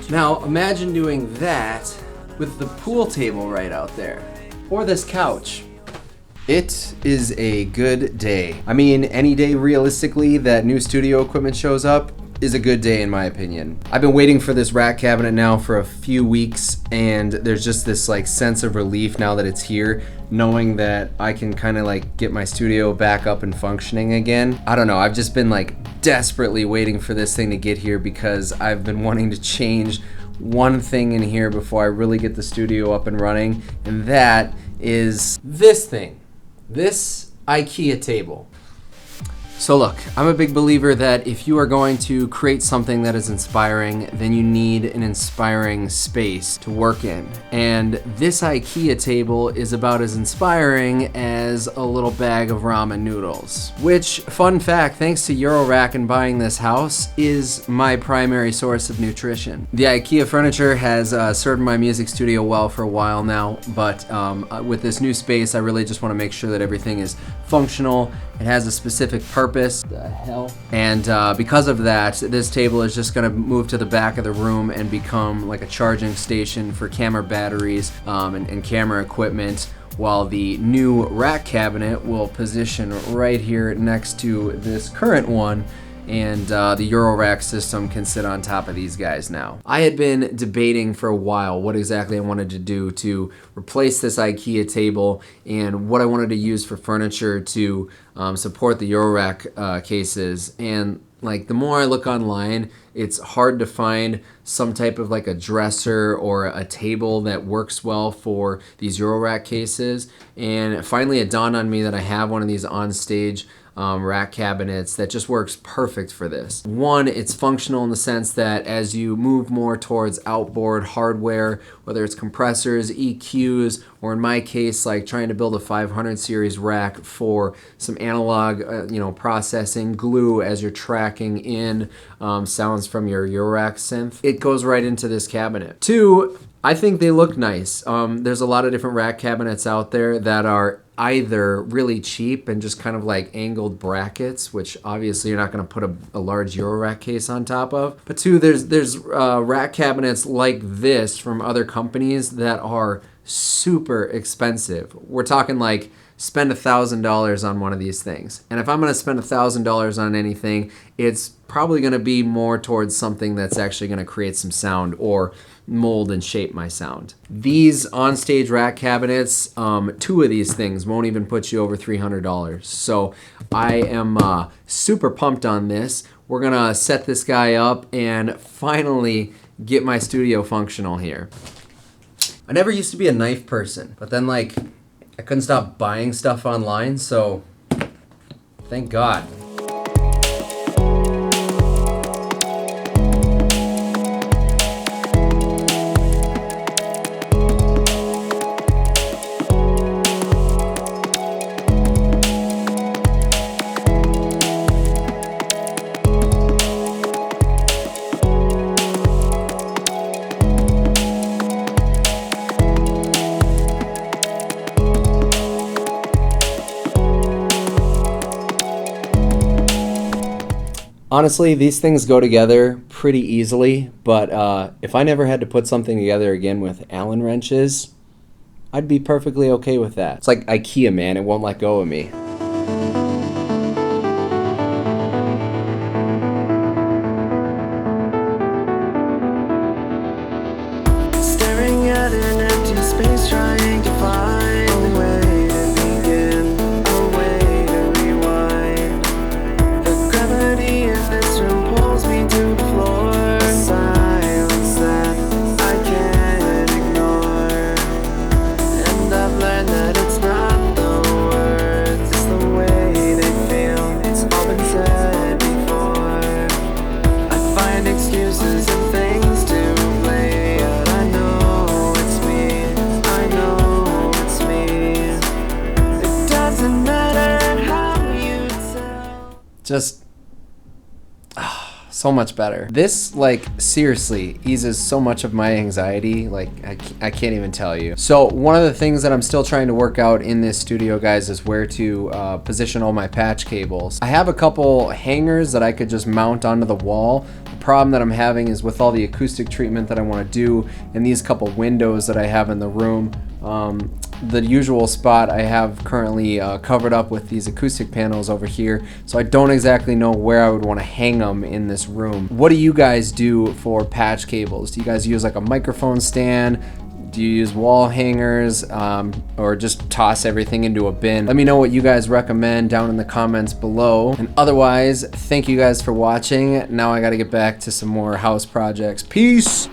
Now imagine doing that with the pool table right out there, or this couch. It is a good day. I mean, any day realistically that new studio equipment shows up is a good day in my opinion. I've been waiting for this rack cabinet now for a few weeks, and there's just this like sense of relief now that it's here, knowing that I can kind of like get my studio back up and functioning again. I don't know, I've just been like desperately waiting for this thing to get here because I've been wanting to change one thing in here before I really get the studio up and running, and that is this thing, this IKEA table. So look, I'm a big believer that if you are going to create something that is inspiring, then you need an inspiring space to work in. And this IKEA table is about as inspiring as a little bag of ramen noodles. Which, fun fact, thanks to Eurorack and buying this house, is my primary source of nutrition. The IKEA furniture has served my music studio well for a while now, but with this new space, I really just want to make sure that everything is functional. It has a specific purpose. The hell? And because of that, this table is just gonna move to the back of the room and become like a charging station for camera batteries and camera equipment, while the new rack cabinet will position right here next to this current one, and the Eurorack system can sit on top of these guys now. I had been debating for a while what exactly I wanted to do to replace this IKEA table and what I wanted to use for furniture to support the Eurorack cases. And like the more I look online, it's hard to find some type of like a dresser or a table that works well for these Eurorack cases. And finally it dawned on me that I have one of these on-stage rack cabinets that just works perfect for this. One, it's functional in the sense that as you move more towards outboard hardware, whether it's compressors, EQs, or in my case, like trying to build a 500 series rack for some analog, processing, glue as you're tracking in sounds from your Eurorack synth, it goes right into this cabinet. Two, I think they look nice. There's a lot of different rack cabinets out there that are either really cheap and just kind of like angled brackets, which obviously you're not going to put a large Eurorack case on top of. But two, there's rack cabinets like this from other companies that are super expensive. We're talking like spend $1,000 on one of these things. And if I'm going to spend $1,000 on anything, it's probably going to be more towards something that's actually going to create some sound or mold and shape my sound. These on-stage rack cabinets, two of these things won't even put you over $300. So I am super pumped on this. We're gonna set this guy up and finally get my studio functional here. I never used to be a knife person, but then like I couldn't stop buying stuff online, so thank God. Honestly, these things go together pretty easily, but if I never had to put something together again with Allen wrenches, I'd be perfectly okay with that. It's like IKEA, man. It won't let go of me. Staring at an empty space, trying to find a way to begin, a way to rewind. The gravity in this room pulls me to the floor. Silence that I can't ignore. And I've learned that it's not the words, it's the way Just so much better. This, like, seriously eases so much of my anxiety. Like, I can't even tell you. So one of the things that I'm still trying to work out in this studio, guys, is where to position all my patch cables. I have a couple hangers that I could just mount onto the wall. The problem that I'm having is with all the acoustic treatment that I want to do and these couple windows that I have in the room, the usual spot I have currently covered up with these acoustic panels over here, so I don't exactly know where I would want to hang them in this room. What do you guys do for patch cables? Do you guys use like a microphone stand? Do you use wall hangers, or just toss everything into a bin? Let me know what you guys recommend down in the comments below. And otherwise, thank you guys for watching. Now I gotta get back to some more house projects. Peace!